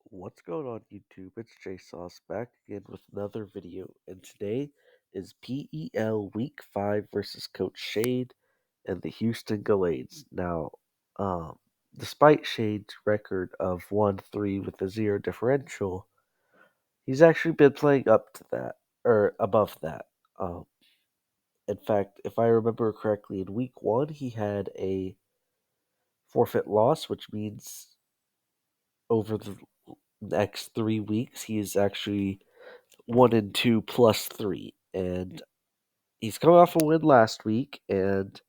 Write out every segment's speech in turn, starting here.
What's going on YouTube? It's Jsauce back again with another video, and today is PEL Week 5 versus Coach Shade and the Houston Gallades. Now, despite Shade's record of 1-3 with a 0 differential, he's actually been playing up to that, or above that. Um, in fact, if I remember correctly, in Week 1 he had a forfeit loss, which means over the next 3 weeks he is actually 1-2 plus 3. And he's coming off a win last week, and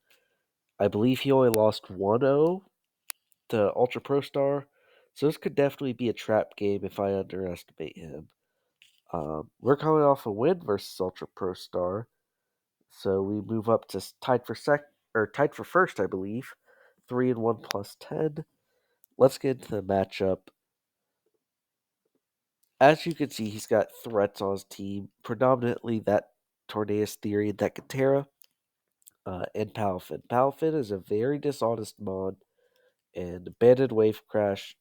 I believe he only lost 1-0 to Ultra Pro Star. So this could definitely be a trap game if I underestimate him. We're coming off a win versus Ultra Pro Star, so we move up to tied for first, I believe. 3-1 plus 10. Let's get into the matchup. As you can see, he's got threats on his team, predominantly that Tornaeus Theory and that Katera. And Palafin. Palafin is a very dishonest mod, and Abandoned Wave Crash,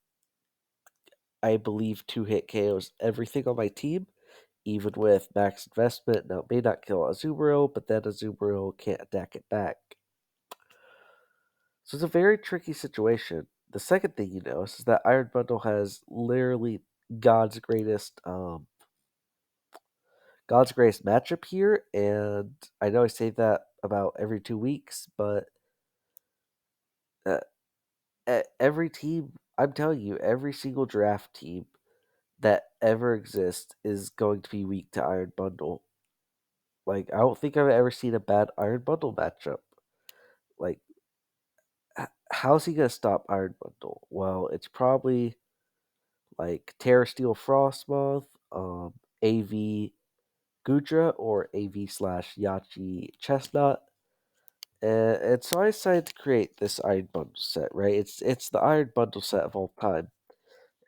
I believe, 2-hit KOs everything on my team, even with max investment. Now, it may not kill Azumarill, but then Azumarill can't attack it back. So it's a very tricky situation. The second thing you notice is that Iron Bundle has literally God's greatest God's greatest matchup here, and I know I say that about every 2 weeks, but uh, every team, I'm telling you, every single draft team that ever exists is going to be weak to Iron Bundle. Like, I don't think I've ever seen a bad Iron Bundle matchup. Like, how's he going to stop Iron Bundle? Well, it's probably like Terra Steel Frostmoth, AV Gudra, or AV slash Yachi Chestnut. And so I decided to create this Iron Bundle set, right? It's the Iron Bundle set of all time.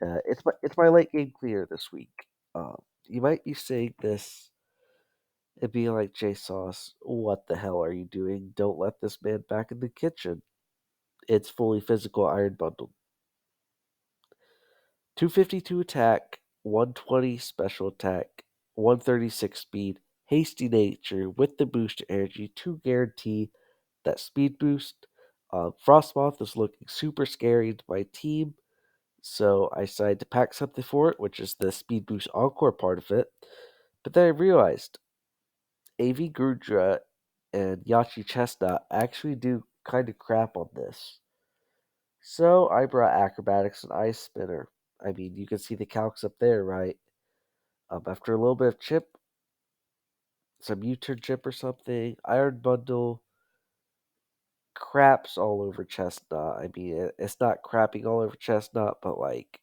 It's my late game clear this week. You might be saying this and being like, Jsauce, what the hell are you doing? Don't let this man back in the kitchen. It's fully physical Iron Bundle. 252 attack, 120 special attack, 136 speed, hasty nature with the booster energy to guarantee that speed boost. Frostmoth is looking super scary to my team. So I decided to pack something for it, which is the Speed Boost Encore part of it. But then I realized AV Gudra and Yachi Chestnut actually do kind of crap on this. So I brought Acrobatics and Ice Spinner. I mean, you can see the calcs up there, right? After a little bit of chip, some U-turn chip or something, Iron Bundle craps all over Chestnut. I mean, it's not crapping all over Chestnut, but like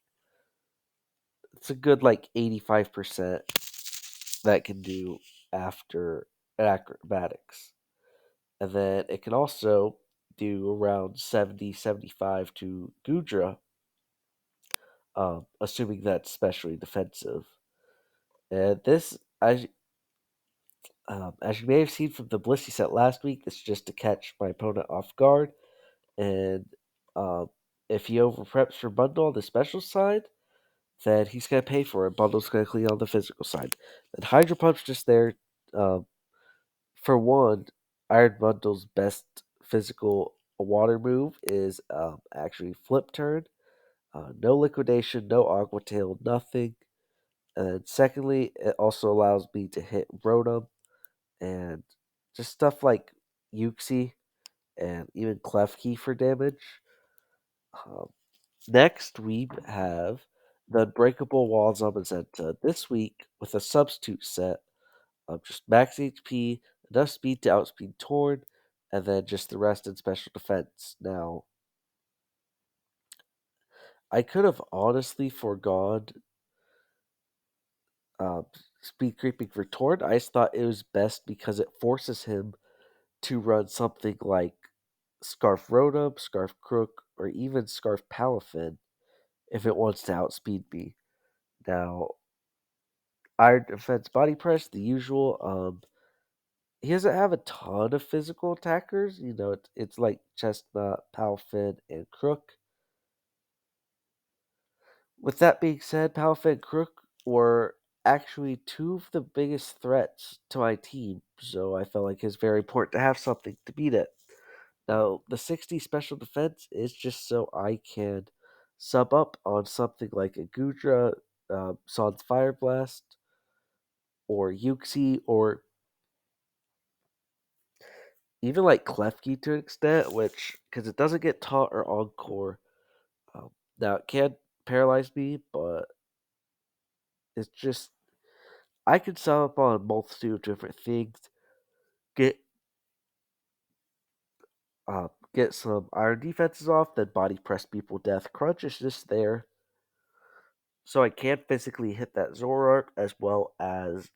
it's a good like 85% that can do after acrobatics. And then it can also do around 70-75 to Gudra, assuming that's especially defensive. And this, as you may have seen from the Blissey set last week, this is just to catch my opponent off guard. And um, if he overpreps for Bundle on the special side, then he's going to pay for it. Bundle's going to clean on the physical side. And Hydro Pump's just there. Um, for one, Iron Bundle's best physical water move is actually Flip Turn. No Liquidation, no Aqua Tail, nothing. And then secondly, it also allows me to hit Rotom and just stuff like Uxie and even Klefki for damage. Um, Next, we have the Unbreakable Walls on Mazenta this week with a substitute set of just max HP, enough speed to outspeed Torn, and then just the rest in special defense. Now, I could have honestly foregone um, speed creeping for Torn. I just thought it was best because it forces him to run something like Scarf Rotom, Scarf Crook, or even Scarf Palafin if it wants to outspeed me. Now, Iron Defense Body Press, the usual. He doesn't have a ton of physical attackers. You know, it's like Chestnut, Palafin, and Crook. With that being said, Palafin and Crook were actually two of the biggest threats to my team, so I felt like it's very important to have something to beat it. Now, the 60 special defense is just so I can sub up on something like a Gudra, Sans Fire Blast, or Yuxi, or even like Klefki to an extent, which, because it doesn't get taught or encore. Um, Now, it can paralyze me, but it's just, I can sub up on a multitude of different things, get get some iron defenses off, then body press people death. Crunch is just there so I can physically hit that Zoroark as well as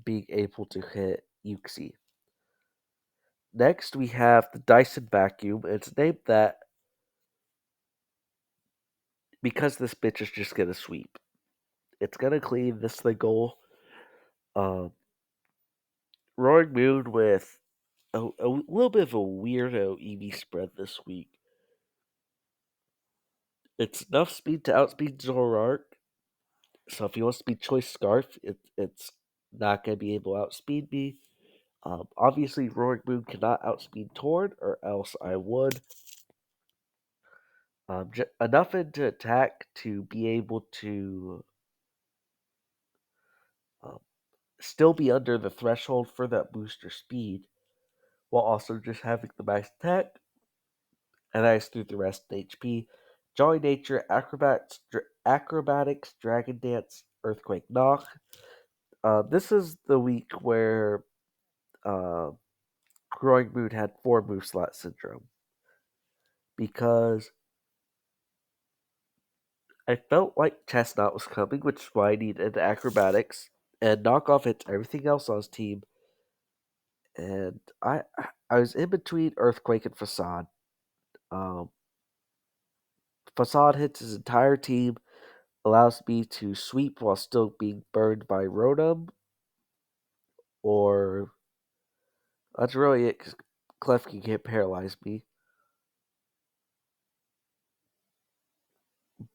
being able to hit Yuxi. Next, we have the Dyson Vacuum. It's named that because this bitch is just gonna sweep. It's gonna clean this the goal. Um, Roaring Moon with a little bit of a weirdo EV spread this week. It's enough speed to outspeed Zoroark. So if he wants to be Choice Scarf, it's not gonna be able to outspeed me. Obviously, Roaring Moon cannot outspeed Torn, or else I would. Enough into attack to be able to um, still be under the threshold for that booster speed, while also just having the max attack, and I just threw the rest in HP. Jolly Nature, Acrobatics, Dragon Dance, Earthquake Knock. This is the week where uh, Growing Moon had 4 move slot syndrome because I felt like Chestnut was coming, which is why I needed Acrobatics, and Knockoff hits everything else on his team. And I was in between Earthquake and Facade. Um, Facade hits his entire team, allows me to sweep while still being burned by Rotom, or that's really it because Klefki can't paralyze me.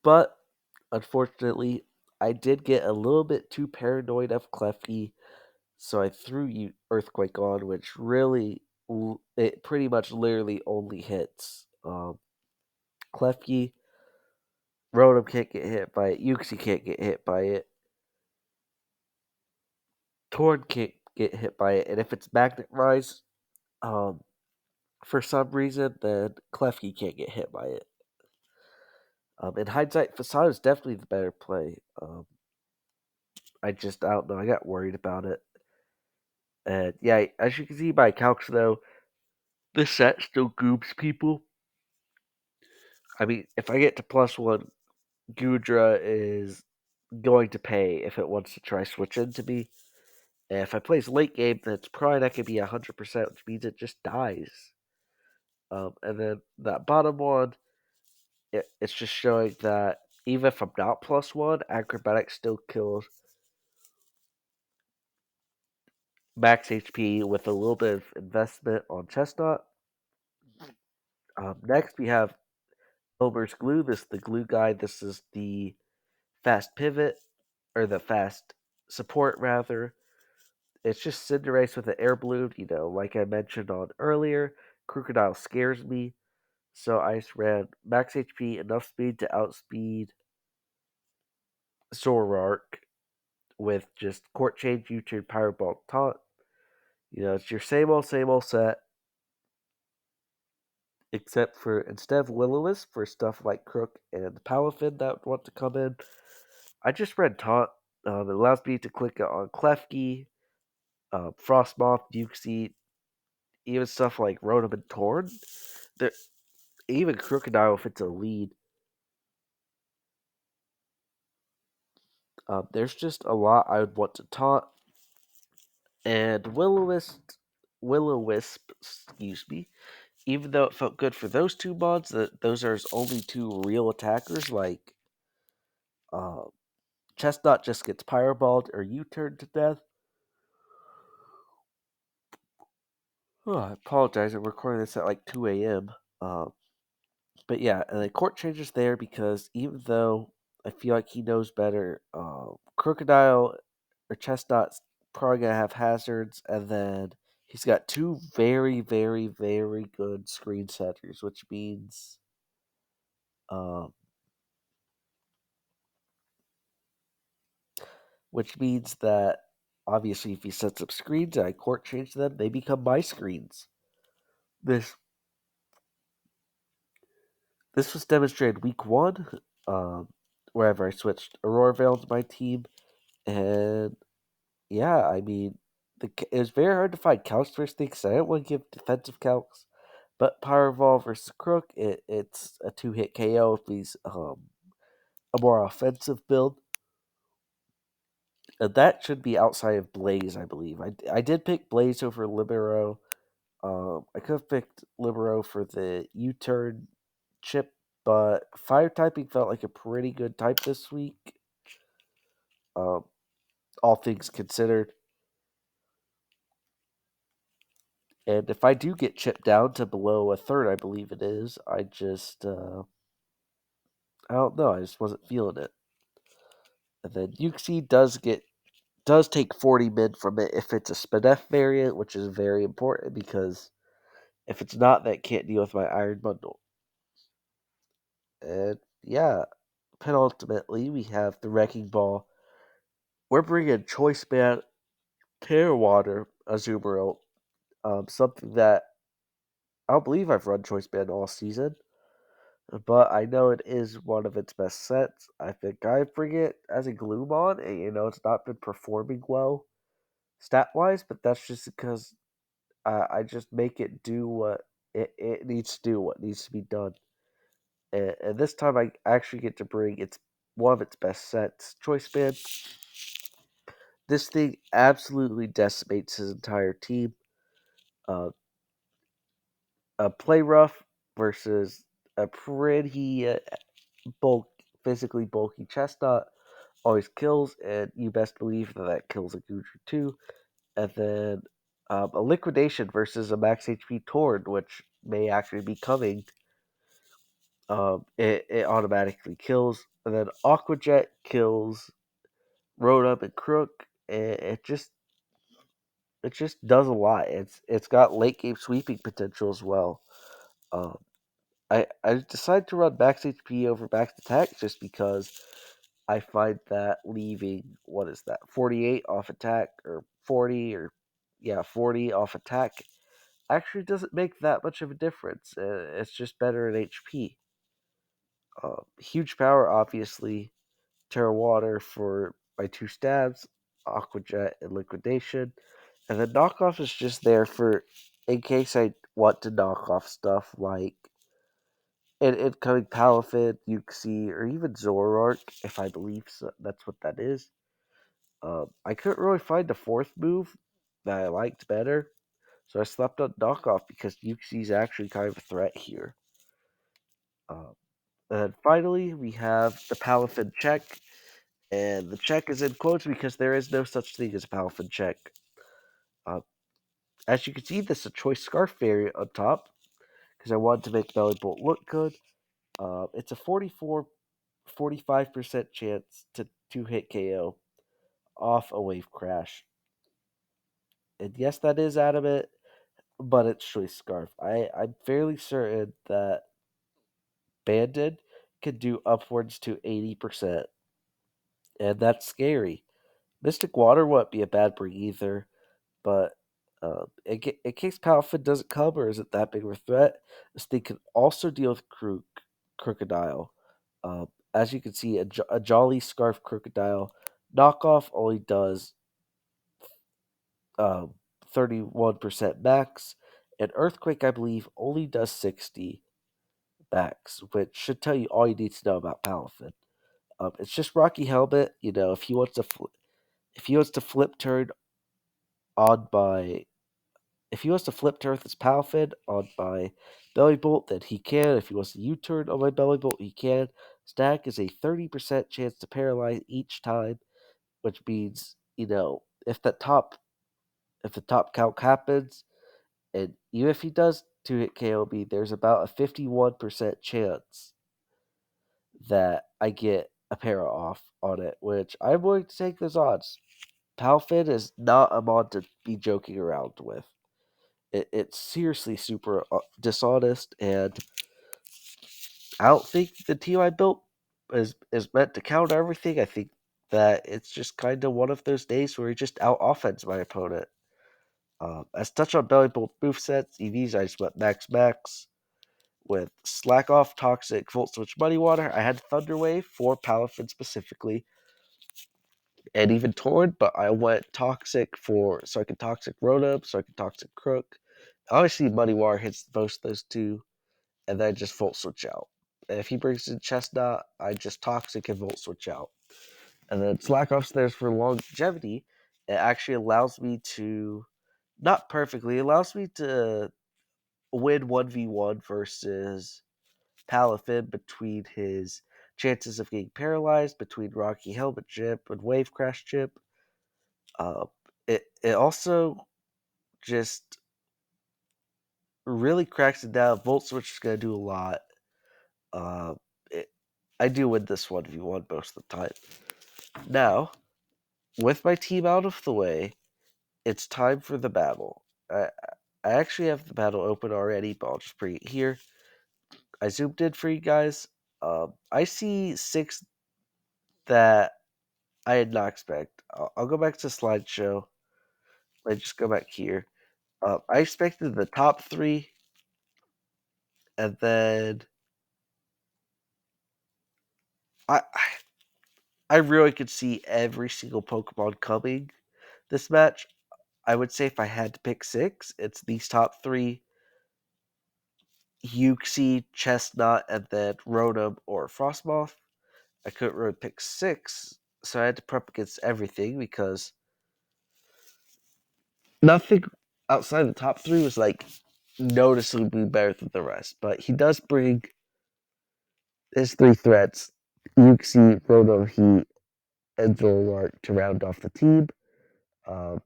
But unfortunately, I did get a little bit too paranoid of Klefki, so I threw you Earthquake on, which really it pretty much literally only hits Klefki. Rotom can't get hit by it. Yuxi can't get hit by it. Torn can't get hit by it. And if it's Magnet Rise, um, for some reason, then Klefki can't get hit by it. In hindsight, Facade is definitely the better play. I don't know. I got worried about it. And yeah, as you can see by calcs, though, this set still goobs people. I mean, if I get to +1, Gudra is going to pay if it wants to try switch into me. And if I plays late game, then it's probably not going to be 100%, which means it just dies. And then that bottom one, it's just showing that even if I'm not +1, Acrobatics still kills max HP with a little bit of investment on Chestnut. Next, we have Homer's Glue. This is the glue guy. This is the fast pivot, or the fast support, rather. It's just Cinderace with an air balloon. Like I mentioned on earlier, Crocodile scares me. So I just ran max HP, enough speed to outspeed Zoroark with just Court Change, U-turn, Power Ball, Taunt. It's your same old set, except for instead of Will-O-Wisp for stuff like Crook and Palafin that want to come in, I just ran Taunt. It allows me to click on Klefki, Frostmoth, Duxie, even stuff like Rotom and Torn. There, even Crocodile if it's a lead. There's just a lot I would want to taunt, and Will-O-Wisp, excuse me. Even though it felt good for those two mods, that those are his only two real attackers. Like uh, Chestnut just gets Pyreballed or U-turned to death. Oh, I apologize. I'm recording this at like 2 a.m. But yeah, and the court changes there because even though I feel like he knows better. Crocodile or Chestnut's probably gonna have hazards, and then he's got two very, very, very good screen setters, um, which means that obviously if he sets up screens and I court change them, they become my screens. This this was demonstrated week one, um, wherever I switched Aurora Veil to my team, and yeah, I mean, it was very hard to find calcs for things. I didn't want to give defensive calcs, but Powerball versus Crook, it's a two-hit KO if he's a more offensive build. And that should be outside of Blaze, I believe. I did pick Blaze over Libero. I could have picked Libero for the U-turn chip, but fire typing felt like a pretty good type this week. Um, all things considered. And if I do get chipped down to below a third, I believe it is, I don't know, I just wasn't feeling it. And then Yuxi does take 40 mid from it if it's a Spadef variant, which is very important because if it's not, that can't deal with my Iron Bundle. And yeah, penultimately, we have the Wrecking Ball. We're bringing Choice Band Water Azumarill, something that I don't believe I've run Choice Band all season, but I know it is one of its best sets. I think I bring it as a Gloomon, and it's not been performing well stat wise, but that's just because I just make it do what it needs to do, what needs to be done. And this time I actually get to bring its one of its best sets, Choice Band. This thing absolutely decimates his entire team. Uh, a play rough versus a pretty physically bulky chestnut always kills, and you best believe that kills a Guju too. And then a liquidation versus a max HP Tord, which may actually be coming. It automatically kills, and then Aquajet kills Rotom and Crook. And it just does a lot. It's got late game sweeping potential as well. Um, I decided to run max HP over max attack just because I find that leaving, what is that, 48 off attack or 40 or yeah 40 off attack actually doesn't make that much of a difference. It's just better in HP. Huge power, obviously. Terra Water for my two stabs, Aqua Jet and Liquidation. And then knockoff is just there for in case I want to knock off stuff like an incoming Palafin, Uxie, or even Zoroark, if I believe so. That's what that is. I couldn't really find a fourth move that I liked better, so I slept on knockoff because Uxie's actually kind of a threat here. Um, and then finally, we have the Palafin check, and the check is in quotes because there is no such thing as a Palafin check. Uh, as you can see, this is a choice scarf variant on top because I wanted to make Belly Bolt look good. It's a 45% chance to two hit KO off a wave crash. And yes, that is adamant, but it's choice scarf. I'm fairly certain that Banded can do upwards to 80%, and that's scary. Mystic Water won't be a bad bring either, but in case Palafin doesn't come or isn't that big of a threat, this thing can also deal with Crocodile. As you can see, a Jolly Scarf Crocodile knockoff only does um, 31% max, and Earthquake, I believe, only does 60 max, which should tell you all you need to know about Palafin. It's just Rocky Helmet. If he wants to flip turn on by if he wants to flip turn with his Palafin on my Belly Bolt, then he can. If he wants to U-turn on my Belly Bolt, he can. Stack is a 30% chance to paralyze each time, which means if the top count happens, and even if he does two hit KO me, there's about a 51% chance that I get a para off on it, which I'm willing to take those odds. Palfin is not a mod to be joking around with. It's seriously super dishonest, and I don't think the team I built is meant to counter everything. I think that it's just kind of one of those days where he just out offense my opponent. As touched on belly bolt movesets, EVs, I just went max max. With Slack Off, Toxic, Volt Switch, Muddy Water, I had Thunderwave for Palafin specifically, and even Torn, but I went Toxic so I could Toxic Rotom, so I could Toxic Crook. Obviously, Muddy Water hits both those two, and then just Volt Switch out. And if he brings in Chestnut, I just Toxic and Volt Switch out. And then Slack Off's there for longevity. It actually allows me to, not perfectly, it allows me to win 1v1 versus Palafin between his chances of getting paralyzed, between Rocky Helmet Chip and Wave Crash Chip. Uh, it also just really cracks it down. Volt Switch is going to do a lot. Uh, it, I do win this 1v1 most of the time. Now, with my team out of the way, it's time for the battle. I actually have the battle open already, but I'll just bring it here. I zoomed in for you guys. I see 6 that I did not expect. I'll go back to slideshow. I just go back here. I expected the top 3, and then I I really could see every single Pokemon coming this match. I would say if I had to pick 6, it's these top 3: Uxie, Chestnut, and then Rotom or Frostmoth. I couldn't really pick 6, so I had to prep against everything because nothing outside the top 3 was like noticeably better than the rest. But he does bring his 3 threats: Uxie, Rotom, Heat, and Zoroark to round off the team. Um,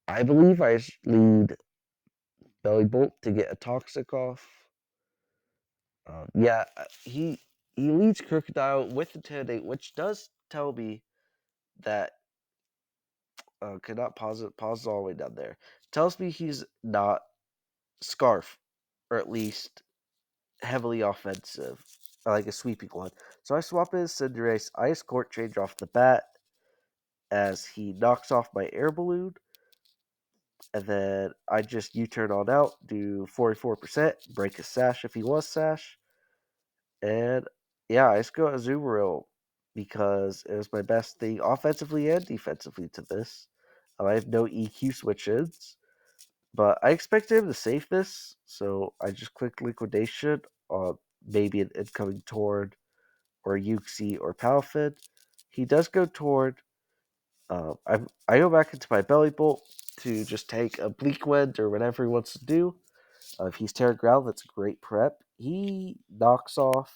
I believe I lead Belly Bolt to get a Toxic off. Yeah, he leads Crocodile with Intimidate, which does tell me that cannot pause it. Pause all the way down there. Tells me he's not Scarf, or at least heavily offensive, like a sweeping one. So I swap his Cinderace Ice Court Change off the bat as he knocks off my air balloon, and then I just U-turn on out, do 44%, break his Sash if he was Sash, and yeah, I just go Azumarill because it was my best thing offensively and defensively to this. I have no EQ switches, but I expected him to save this, so I just clicked Liquidation on maybe an incoming Tord or Uxie or Palfin. He does go Tord. I go back into my Belly Bolt to just take a Bleak Wind or whatever he wants to do. If he's Terra Ground, that's a great prep. He knocks off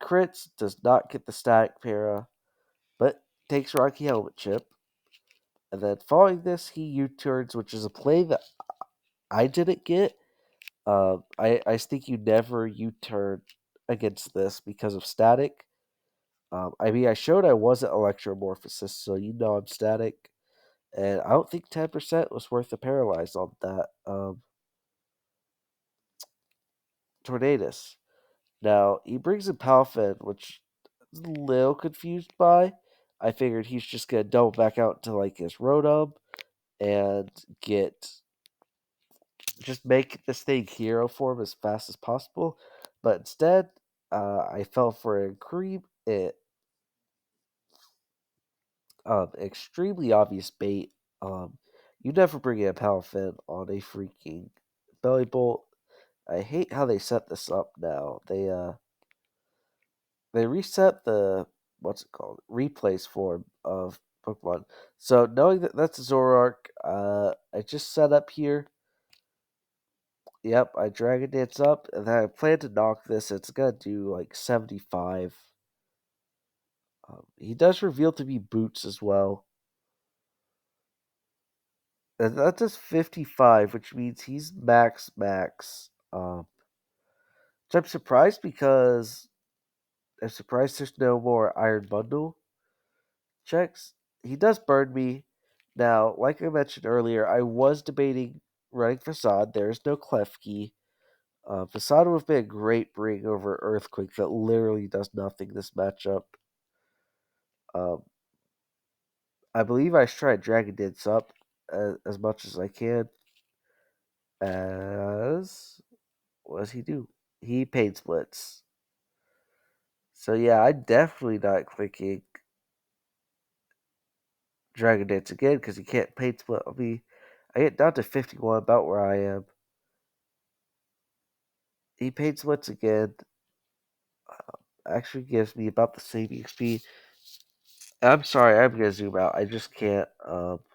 crits, does not get the static para, but takes Rocky Helmet Chip. And then following this, he U-turns, which is a play that I didn't get. I think you never U-turn against this because of static. I mean, I showed I wasn't Electromorphosis, so you know I'm static. And I don't think 10% was worth the paralyze on that Tornadus. Now, he brings in Palfin, which I'm a little confused by. I figured he's just going to double back out to like his Rotom and just make this thing hero form as fast as possible. But instead, I fell for a extremely obvious bait. You never bring in a Palafin on a freaking Belly Bolt. I hate how they set this up now. They reset the replays form of Pokemon. So knowing that that's a Zoroark, I just set up here. Yep, I Dragon Dance up, and then I plan to knock this. It's gonna do like 75. He does reveal to be Boots as well. And that does 55, which means he's max. Which I'm surprised because I'm surprised there's no more Iron Bundle checks. He does burn me. Now, like I mentioned earlier, I was debating running Facade. There is no Klefki. Facade would have been a great bring over Earthquake that literally does nothing this matchup. Um, I believe I should try Dragon Dance up as much as I can. As what does he do? He paid splits. So yeah, I'm definitely not clicking Dragon Dance again because he can't paid split on me. I get down to 51, about where I am. He paid splits again. Actually gives me about the same XP. I'm sorry, I'm gonna zoom out. I just can't. How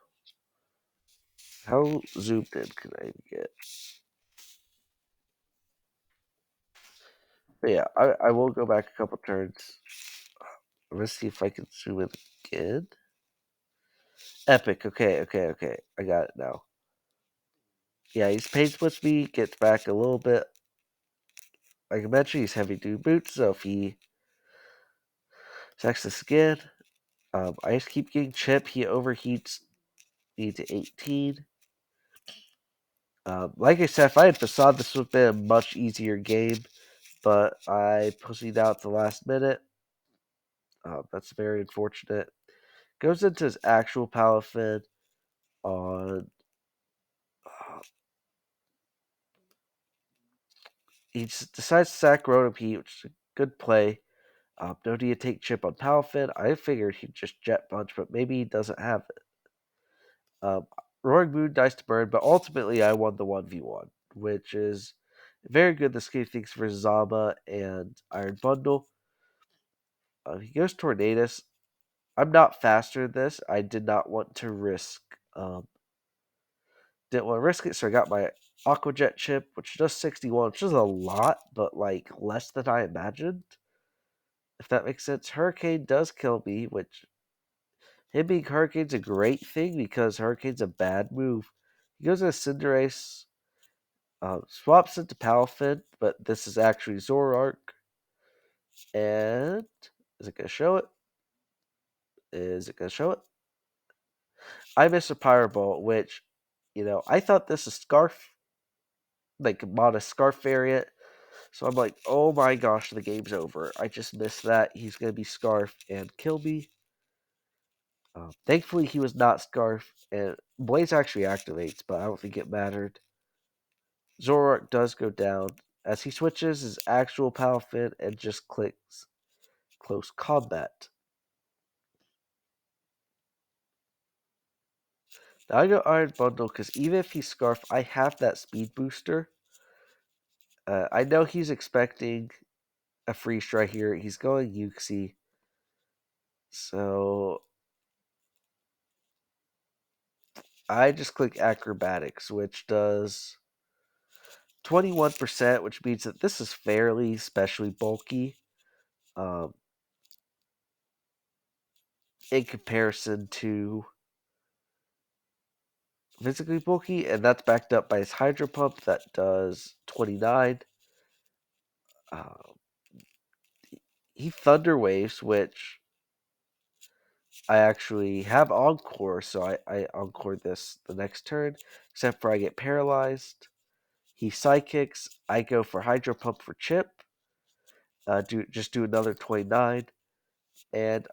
zoomed in can I get? But yeah, I will go back a couple turns. I'm gonna see if I can zoom in again. Epic. Okay. I got it now. Yeah, he's paid splits me, gets back a little bit. Like I mentioned, he's heavy dude boots, so if he attacks this again, I just keep getting chip. He overheats me to 18. Like I said, if I had Facade, this would have been a much easier game, but I pussied out at the last minute. That's very unfortunate. Goes into his actual Palafin on. He decides to sack Rotom Heat, which is a good play. No need to take chip on Palafin. I figured he'd just Jet Punch, but maybe he doesn't have it. Roaring Moon dies to burn, but ultimately I won the 1v1, which is very good. The scheme thinks for Zama and Iron Bundle. He goes Tornadus. I'm not faster than this. I did not want to risk. Didn't want to risk it, so I got my Aqua Jet chip, which does 61, which is a lot, but like less than I imagined. If that makes sense. Hurricane does kill me, which him being Hurricane's a great thing because Hurricane's a bad move. He goes to Cinderace, swaps into Palafin, but this is actually Zoroark. And is it going to show it? Is it going to show it? I miss a Pyro Ball, which, I thought this is Scarf, like modest Scarf variant. So I'm like, oh my gosh, the game's over. I just missed that. He's going to be Scarf and kill me. Thankfully, he was not Scarf, and Blaze actually activates, but I don't think it mattered. Zoroark does go down as he switches his actual Palafin and just clicks Close Combat. Now I go Iron Bundle because even if he's Scarf, I have that speed booster. I know he's expecting a free strike here. He's going Uxie. So I just click Acrobatics, which does 21%, which means that this is fairly specially bulky um, in comparison to physically bulky, and that's backed up by his Hydro Pump that does 29. Uh, he Thunder Waves, which I actually have Encore, so I Encore this the next turn, except for I get paralyzed. He Psychics, I go for Hydro Pump for Chip, do another 29, and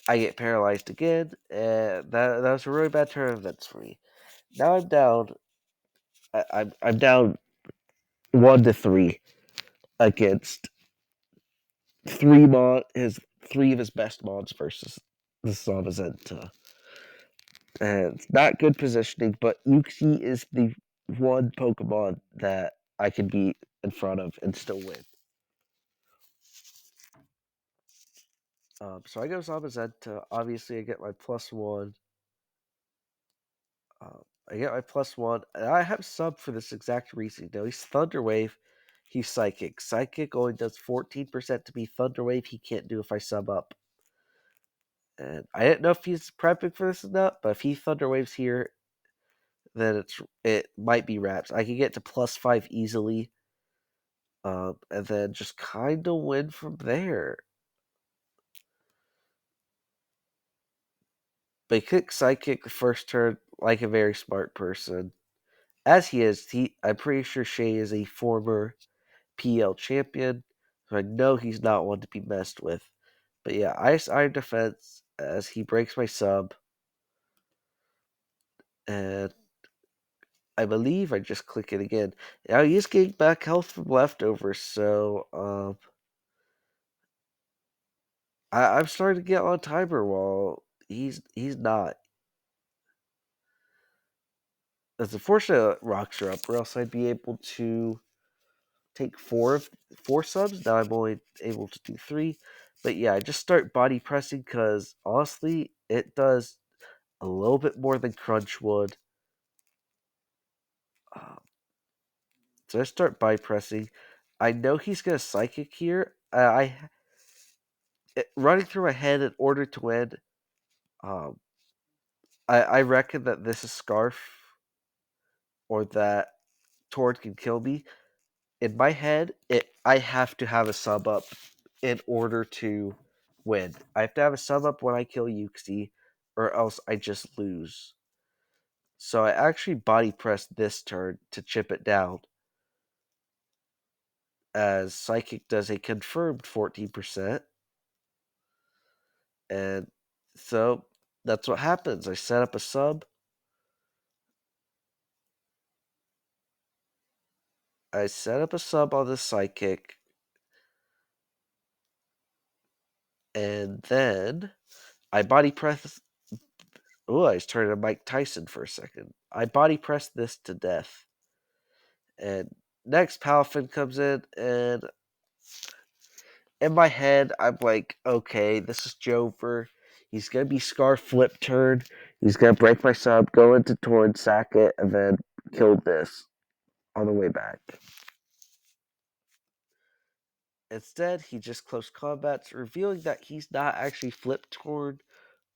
I get paralyzed again, and that was a really bad turn of events for me. Now I'm down. I'm down 1-3 against three of his best mods versus the Zamazenta. And it's not good positioning, but Uxie is the one Pokemon that I can beat in front of and still win. So I go Zamazenta. Obviously, I get my +1. I get my +1, and I have sub for this exact reason. Now he's Thunder Wave, he's Psychic. Psychic only does 14% to be Thunder Wave. He can't do if I sub up. And I didn't know if he's prepping for this or not, but if he Thunder Waves here, then it might be wraps. I can get to +5 easily. and then just kind of win from there. But he kicked sidekick the first turn like a very smart person. As he is, I'm pretty sure Shay is a former PEL champion, so I know he's not one to be messed with. But yeah, Ice Iron Defense as he breaks my sub, and I believe I just click it again. Now he is getting back health from leftovers, so I'm starting to get on timer while he's not. It's unfortunate rocks are up, or else I'd be able to take four subs. Now I'm only able to do three. But yeah, I just start body pressing because honestly, it does a little bit more than crunch would. Um, so I start body pressing. I know he's gonna psychic here. Running through my head in order to win. Um, I reckon that this is Scarf or that Tord can kill me. In my head, I have to have a sub up in order to win. I have to have a sub up when I kill Yuxi, or else I just lose. So I actually body pressed this turn to chip it down, as Psychic does a confirmed 14%. And so that's what happens. I set up a sub. I set up a sub on the Psychic, and then I body press. Oh, I was turning to Mike Tyson for a second. I body pressed this to death. And next, Palafin comes in my head, I'm like, okay, this is Jover. He's gonna be Scar flip turn. He's gonna break my sub, go into Torn, sack it, and then kill this on the way back. Instead, he just close combats, revealing that he's not actually flip torn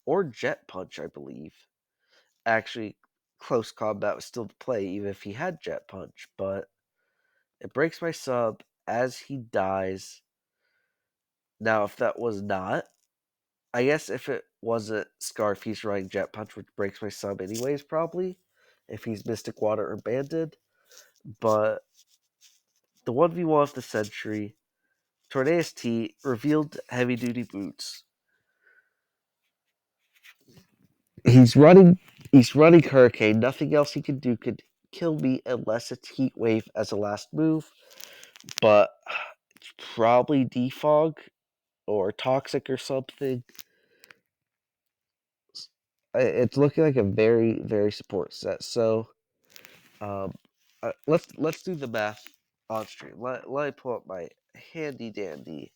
or jet punch, I believe. Actually, close combat was still the play, even if he had jet punch, but it breaks my sub as he dies. Now, if that was not, I guess if it wasn't Scarf, he's running Jet Punch, which breaks my sub anyways, probably. If he's Mystic Water or Banded. But the 1v1 of the Century, Tornadus T revealed heavy duty boots. He's running Hurricane. Nothing else he can do could kill me unless it's Heat Wave as a last move. But it's probably Defog or Toxic or something. It's looking like a very, very support set. So let's do the math on stream. Let me pull up my handy dandy.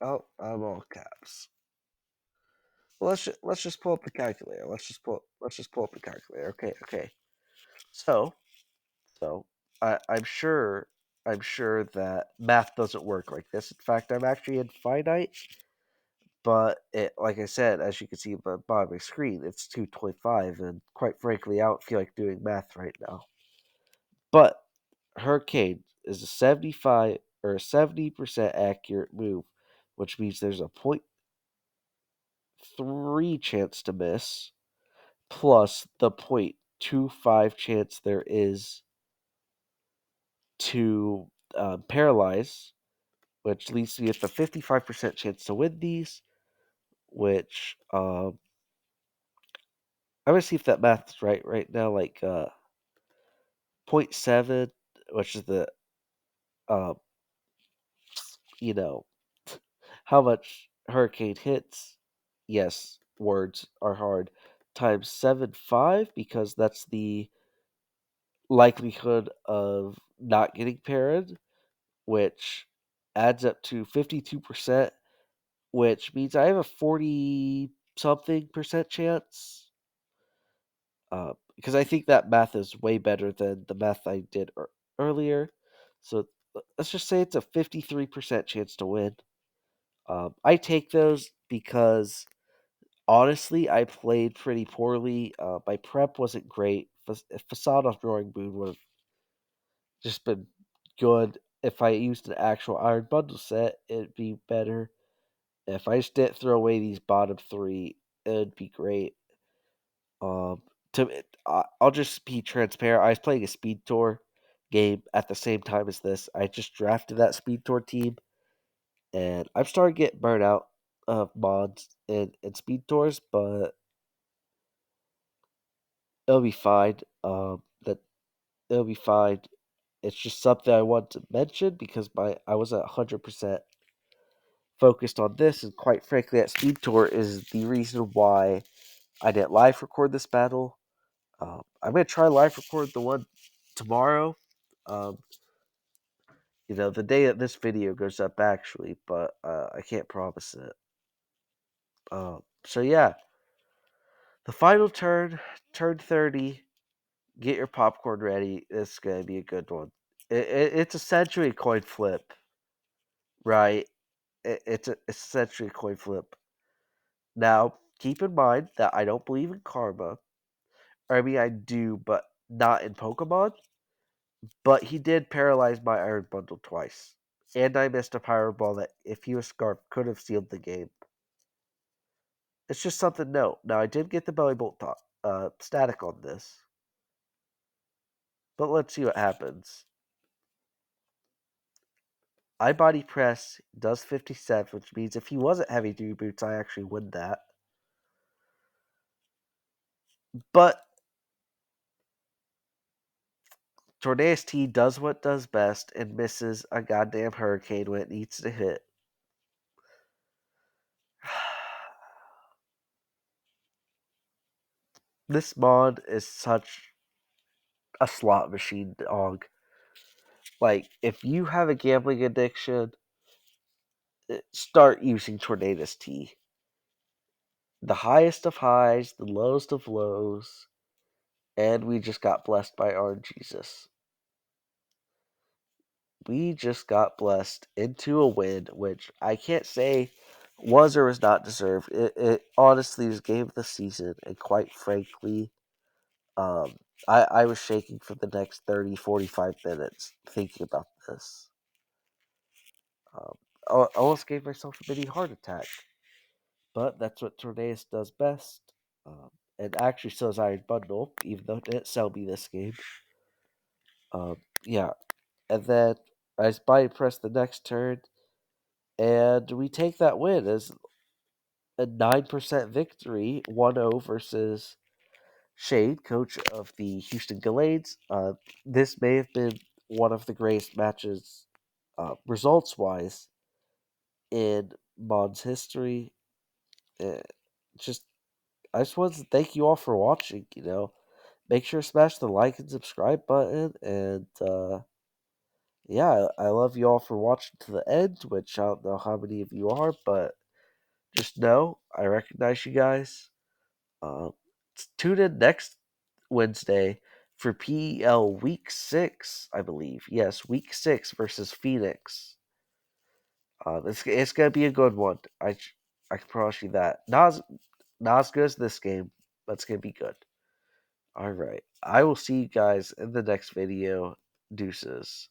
Oh, I'm all caps. Well, let's just pull up the calculator. Let's just pull up the calculator. Okay. So I'm sure that math doesn't work like this. In fact, I'm actually infinite. But like I said, as you can see at the bottom of my screen, it's 225, and quite frankly, I don't feel like doing math right now. But Hurricane is a 75 or a 70% accurate move, which means there's a 0.3 chance to miss, plus the 0.25 chance there is to paralyze, which leaves me with a 55% chance to win these, which I'm going to see if that math is right now, like zero point 0.7, which is the, um, you know, how much Hurricane hits. Yes, words are hard. Times 7.5 because that's the likelihood of not getting parried, which adds up to 52%, which means I have a 40 something percent chance. Because I think that math is way better than the math I did earlier. So let's just say it's a 53% chance to win. I take those because honestly, I played pretty poorly. My prep wasn't great. Facade of Drawing Moon would have just been good. If I used an actual Iron Bundle set, it'd be better. If I just didn't throw away these bottom three, it'd be great. Um, I'll just be transparent. I was playing a Speed Tour game at the same time as this. I just drafted that Speed Tour team, and I'm starting to get burnt out of mods and Speed Tours, but it'll be fine. That it'll be fine. It's just something I want to mention because I was 100% focused on this, and quite frankly, that Speed Tour is the reason why I didn't live record this battle. I'm gonna try live record the one tomorrow. Um, the day that this video goes up, actually, but I can't promise it. So yeah, the final turn, turn 30. Get your popcorn ready. It's gonna be a good one. It's essentially a coin flip, right? It's essentially a coin flip. Now, keep in mind that I don't believe in karma. I mean, I do, but not in Pokemon. But he did paralyze my Iron Bundle twice. And I missed a Power Ball that, if he was Scarf, could have sealed the game. It's just something to note. Now, I did get the Belly Bolt static on this. But let's see what happens. I Body Press does 57, which means if he wasn't Heavy Duty Boots, I actually win that. But Tornadus T does what does best and misses a goddamn Hurricane when it needs to hit. This mod is such a slot machine, dog. Like, if you have a gambling addiction, start using Tornadus T. The highest of highs, the lowest of lows, and we just got blessed by our Jesus. We just got blessed into a win, which I can't say was or was not deserved. It honestly is game of the season, and quite frankly, I was shaking for the next 30, 45 minutes thinking about this. I almost gave myself a mini heart attack, but that's what Tornadus does best. And actually, so is Iron Bundle, even though it didn't sell me this game. Yeah, and then I body press the next turn, and we take that win as a 9% victory, 1-0 versus Shade, coach of the Houston Gallades. This may have been one of the greatest matches, results-wise, in Mod's history. Uh, just, I just wanted to thank you all for watching. Make sure to smash the like and subscribe button, and yeah, I love you all for watching to the end, which I don't know how many of you are, but just know I recognize you guys. Uh, Tune in next Wednesday for PEL Week 6, I believe. Yes, Week 6 versus Phoenix. It's gonna be a good one. I can promise you that. Not as good as this game, but it's gonna be good. All right. I will see you guys in the next video. Deuces.